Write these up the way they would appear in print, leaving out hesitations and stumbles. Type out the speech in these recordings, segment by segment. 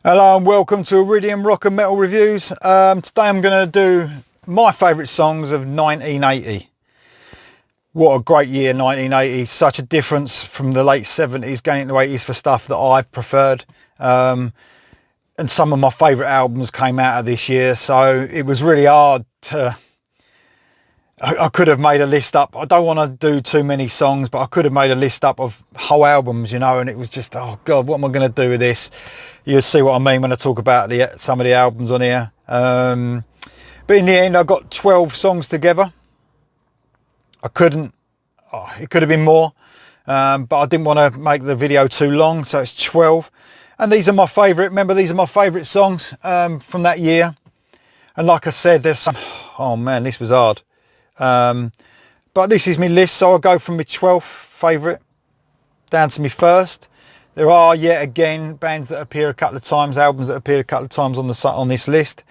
Hello and welcome to Iridium Rock and Metal Reviews. Today I'm going to do my favourite songs of 1980. What a great year 1980, such a difference from the late 70s going into the 80s for stuff that I preferred. And some of my favourite albums came out of this year, so it was really hard to... I could have made a list up. I don't want to do too many songs, but I could have made a list up of whole albums, you know, and it was just, oh God, what am I going to do with this? You'll see what I mean when I talk about some of the albums on here. But in the end, I got 12 songs together. It could have been more, but I didn't want to make the video too long, so it's 12. And these are my favourite, remember, these are my favourite songs from that year. And like I said, there's some, oh man, this was hard. But this is my list, so I'll go from my 12th favourite down to my first. There are yet again bands that appear a couple of times, albums that appear a couple of times on this list,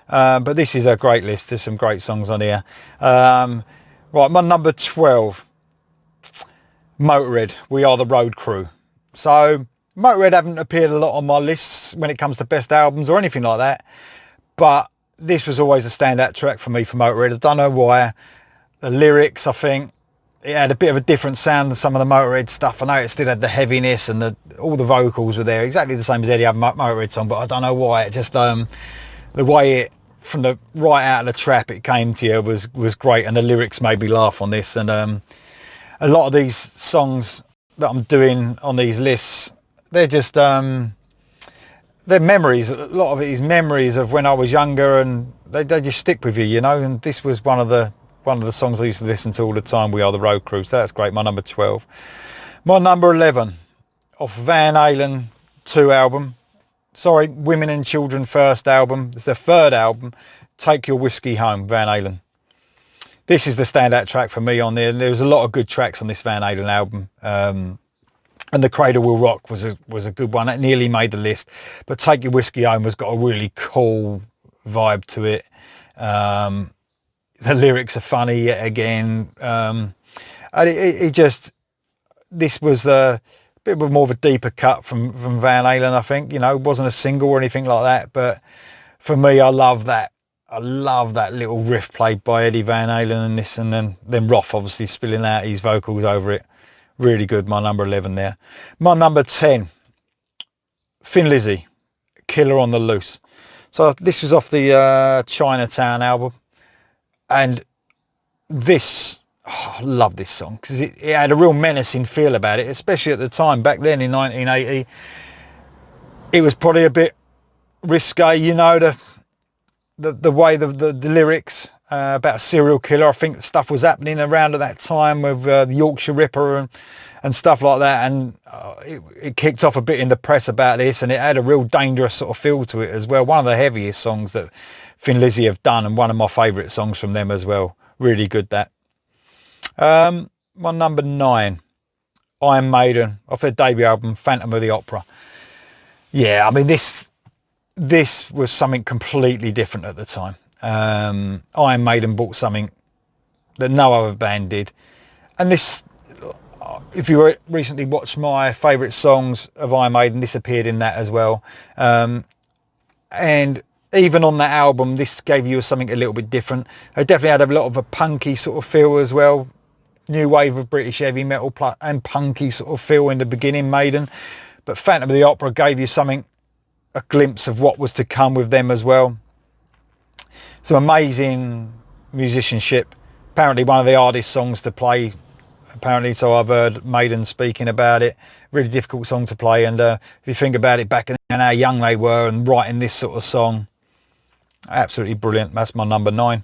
but this is a great list. There's some great songs on here. Right, my number 12, Motorhead, We Are the Road Crew. So Motorhead haven't appeared a lot on my lists when it comes to best albums or anything like that, but this was always a standout track for me for Motorhead. I don't know why. The lyrics, I think, it had a bit of a different sound than some of the Motorhead stuff. I know it still had the heaviness and all the vocals were there, exactly the same as any other Motorhead song, but I don't know why. It just, the way it, from the right out of the trap it came to you was great, and the lyrics made me laugh on this. And a lot of these songs that I'm doing on these lists, they're just, they're memories. A lot of it is memories of when I was younger, and they just stick with you, you know, and this was one of the songs I used to listen to all the time, We Are the Road Crew. So that's great. My number 12. My number 11, off Van Halen 2 album. Sorry, Women and Children first album. It's their third album, Take Your Whiskey Home, Van Halen. This is the standout track for me on there. There was a lot of good tracks on this Van Halen album. And The Cradle Will Rock was a good one. It nearly made the list. But Take Your Whiskey Home has got a really cool vibe to it. The lyrics are funny yet again. And this was a bit more of a deeper cut from Van Halen, I think. You know, it wasn't a single or anything like that. But for me, I love that. I love that little riff played by Eddie Van Halen and this, and then Roth obviously spilling out his vocals over it. Really good, my number 11 there. My number 10, Thin Lizzy, Killer on the Loose. So this was off the Chinatown album. And this, I love this song because it had a real menacing feel about it, especially at the time back then in 1980. It was probably a bit risque, you know, the way the lyrics about a serial killer. I think stuff was happening around at that time with the Yorkshire Ripper and stuff like that, and it kicked off a bit in the press about this, and it had a real dangerous sort of feel to it as well. One of the heaviest songs that Thin Lizzy have done, and one of my favourite songs from them as well. Really good, that. My number 9, Iron Maiden, off their debut album, Phantom of the Opera. Yeah, I mean, this was something completely different at the time. Iron Maiden brought something that no other band did. And this, if you recently watched my favourite songs of Iron Maiden, this appeared in that as well. And even on that album, this gave you something a little bit different. They definitely had a lot of a punky sort of feel as well. New wave of British heavy metal and punky sort of feel in the beginning, Maiden. But Phantom of the Opera gave you something, a glimpse of what was to come with them as well. Some amazing musicianship. Apparently one of the hardest songs to play. Apparently, so I've heard Maiden speaking about it. Really difficult song to play. And if you think about it back then, how young they were and writing this sort of song, absolutely brilliant. That's my number 9.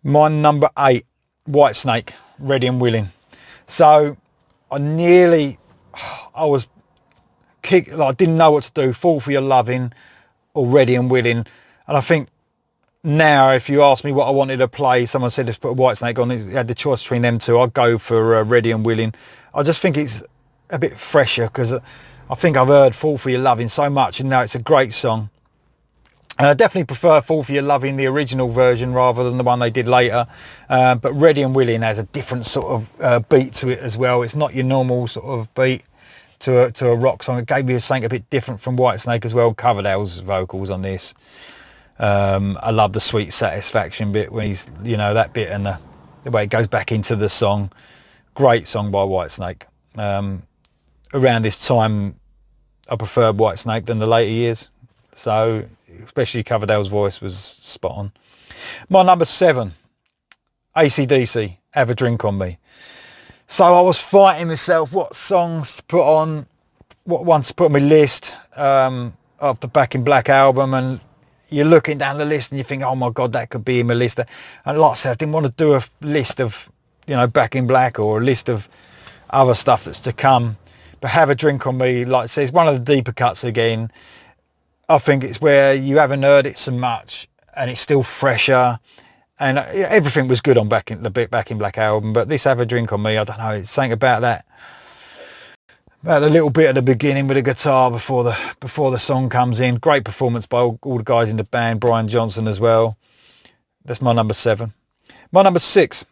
My number 8, Whitesnake, Ready and Willing. So I was kicked, like I didn't know what to do. Fall for Your Loving or Ready and Willing. And I think now, if you ask me what I wanted to play, someone said let's put a Whitesnake on, you had the choice between them two, I'd go for Ready and Willing. I just think it's a bit fresher because I think I've heard Fall for Your Loving so much, and now it's a great song. And I definitely prefer Fall for Your Loving, the original version, rather than the one they did later. But Ready and Willing has a different sort of beat to it as well. It's not your normal sort of beat. to a rock song. It gave me something a bit different from Whitesnake as well. Coverdale's vocals on this. I love the Sweet Satisfaction bit when he's, you know, that bit and the way it goes back into the song. Great song by Whitesnake. Around this time, I preferred Whitesnake than the later years. So, especially Coverdale's voice was spot on. My number 7, AC/DC, Have a Drink on Me. So I was fighting myself what songs to put on, what ones to put on my list of the Back in Black album, and you're looking down the list and you think, oh my God, that could be in my list. And like I said, I didn't want to do a list of, you know, Back in Black or a list of other stuff that's to come. But Have a Drink on Me, like I say, it's one of the deeper cuts again. I think it's where you haven't heard it so much and it's still fresher. And everything was good on Back in Black album, but this Have a Drink on Me, I don't know, it's something about that. About the little bit at the beginning with the guitar before the song comes in. Great performance by all the guys in the band, Brian Johnson as well. That's my number 7. My number 6,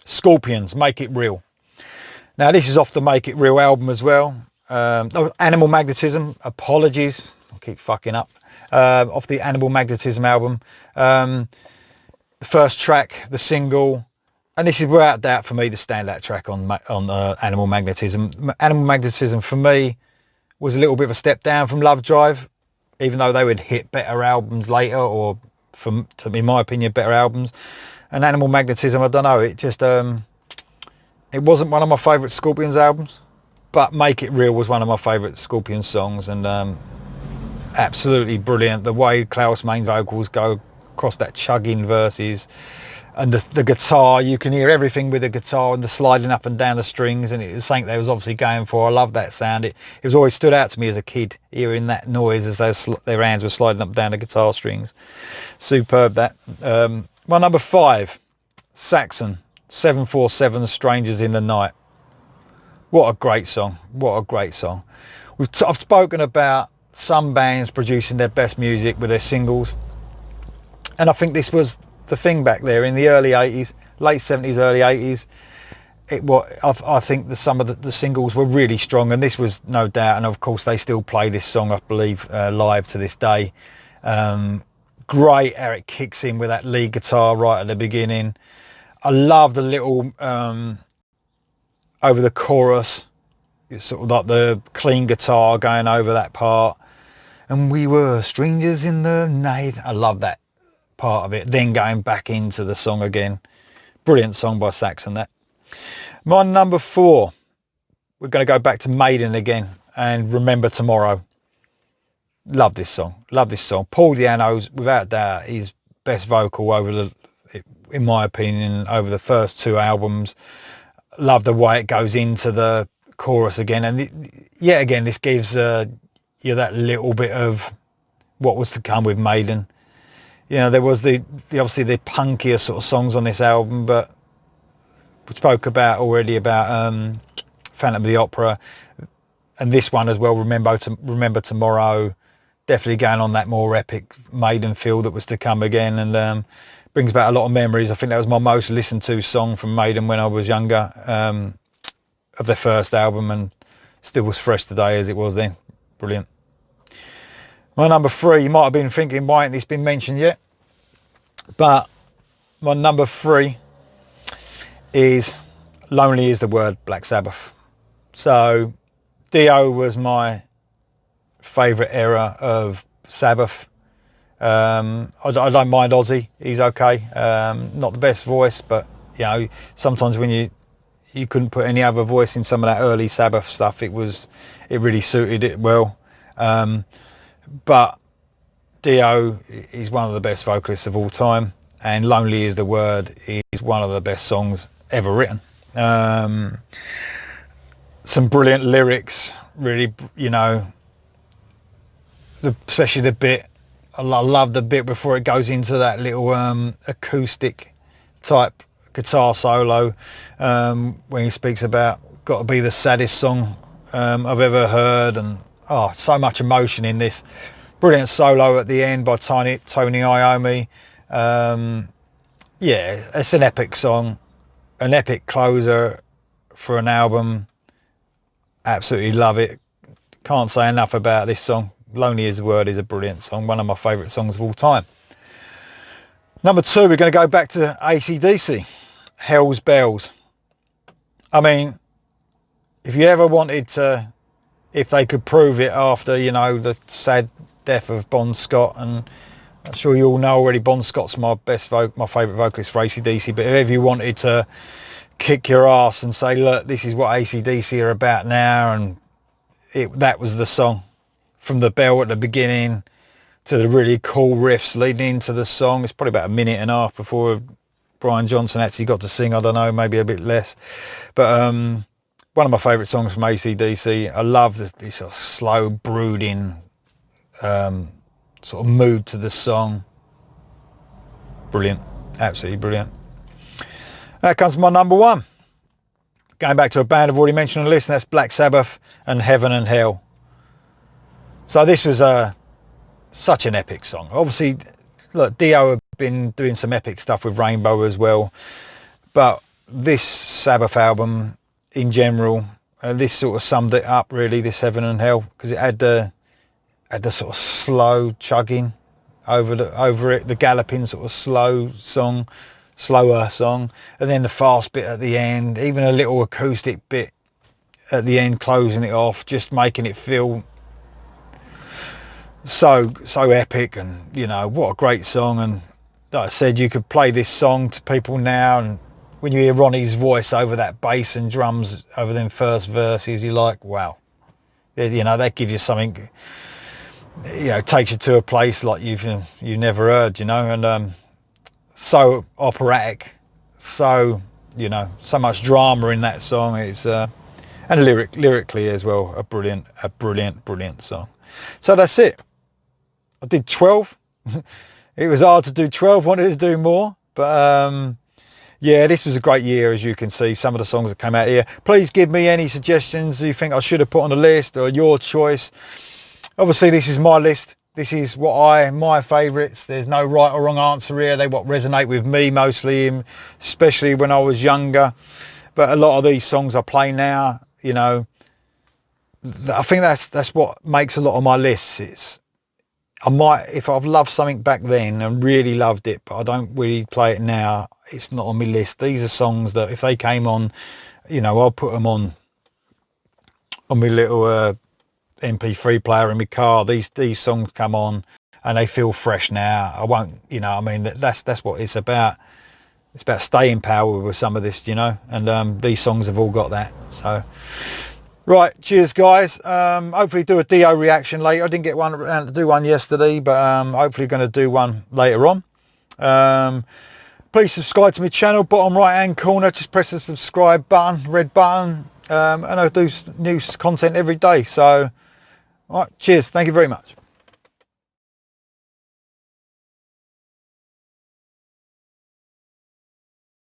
Scorpions, Make It Real. Now this is off the Make It Real album as well. Animal Magnetism, apologies, I keep fucking up. Off the Animal Magnetism album. The first track, the single, and this is without doubt for me the standout track on Animal Magnetism. Animal Magnetism for me was a little bit of a step down from Love Drive, even though they would hit better albums later, or in my opinion, better albums. And Animal Magnetism, I don't know, it just it wasn't one of my favourite Scorpions albums, but Make It Real was one of my favourite Scorpions songs, and absolutely brilliant. The way Klaus Main's vocals go across that chugging verses, and the guitar, you can hear everything with the guitar and the sliding up and down the strings, and it was something they was obviously going for. I love that sound. It was always stood out to me as a kid, hearing that noise as their hands were sliding up and down the guitar strings. Superb that. My number 5, Saxon, 747 Strangers in the Night. What a great song. What a great song. I've spoken about some bands producing their best music with their singles, and I think this was the thing back there in the early 80s, late 70s, early 80s. I think some of the singles were really strong, and this was no doubt. And of course they still play this song, I believe, live to this day. Great how it kicks in with that lead guitar right at the beginning. I love the little over the chorus, it's sort of like the clean guitar going over that part. And we were strangers in the night. I love that part of it, then going back into the song again. Brilliant song by Saxon, that. My number 4, we're going to go back to Maiden again, and Remember Tomorrow. Love this song. Paul Di'Anno's without doubt his best vocal in my opinion, over the first 2 albums. Love the way it goes into the chorus again, and yet again this gives you that little bit of what was to come with Maiden. You know, there was the obviously the punkier sort of songs on this album, but we spoke about already about Phantom of the Opera, and this one as well, Remember Tomorrow, definitely going on that more epic Maiden feel that was to come again, and brings back a lot of memories. I think that was my most listened to song from Maiden when I was younger, of their first album, and still was fresh today as it was then. Brilliant. My number 3, you might have been thinking, why ain't this been mentioned yet? But my number 3 is Lonely Is the Word, Black Sabbath. So Dio was my favourite era of Sabbath. I don't mind Ozzy, he's okay. Not the best voice, but you know, sometimes when you couldn't put any other voice in some of that early Sabbath stuff, it really suited it well. But Dio is one of the best vocalists of all time, and Lonely Is the Word is one of the best songs ever written. Some brilliant lyrics, really, you know, especially the bit, I love the bit before it goes into that little acoustic type guitar solo, when he speaks about got to be the saddest song I've ever heard, and so much emotion in this. Brilliant solo at the end by Tony Iommi. Yeah, it's an epic song, an epic closer for an album. Absolutely love it. Can't say enough about this song. Lonely as a Word is a brilliant song. One of my favourite songs of all time. Number 2, we're going to go back to AC/DC. Hell's Bells. I mean, if you ever wanted to, if they could prove it after, you know, the sad death of Bon Scott, and I'm sure you all know already Bon Scott's my favourite vocalist for AC/DC, but if ever you wanted to kick your ass and say, look, this is what AC/DC are about now, and that was the song. From the bell at the beginning to the really cool riffs leading into the song. It's probably about a minute and a half before Brian Johnson actually got to sing. I don't know, maybe a bit less. But one of my favourite songs from AC/DC. I love this sort of slow, brooding sort of mood to the song. Brilliant. Absolutely brilliant. That comes to my number 1. Going back to a band I've already mentioned on the list, and that's Black Sabbath and Heaven and Hell. So this was such an epic song. Obviously, look, Dio have been doing some epic stuff with Rainbow as well, but this Sabbath album in general, this sort of summed it up really, this Heaven and Hell, because it had the sort of slow chugging over it, the galloping sort of slower song, and then the fast bit at the end, even a little acoustic bit at the end closing it off, just making it feel so epic. And you know, what a great song. And like I said, you could play this song to people now, and when you hear Ronnie's voice over that bass and drums over them first verses, you're like, wow, you know, that gives you something, you know, takes you to a place like you've never heard, you know. And so operatic, so, you know, so much drama in that song. It's and lyrically as well, a brilliant song. So that's it. I did 12. It was hard to do 12, wanted to do more, but yeah, this was a great year, as you can see, some of the songs that came out here. Please give me any suggestions you think I should have put on the list, or your choice. Obviously, this is my list. This is my favourites. There's no right or wrong answer here. They what resonate with me mostly, especially when I was younger. But a lot of these songs I play now, you know, I think that's what makes a lot of my lists. If I've loved something back then and really loved it, but I don't really play it now, it's not on my list. These are songs that if they came on, you know, I'll put them on my little MP3 player in my car. These songs come on and they feel fresh now. I won't, you know, I mean, that's what it's about. It's about staying power with some of this, you know, and these songs have all got that. So right, cheers guys. Hopefully do a Dio reaction later. I didn't get around to do one yesterday, but hopefully going to do one later on. Please subscribe to my channel, bottom right hand corner, just press the subscribe button, red button, and I do new content every day. So all right, cheers, thank you very much.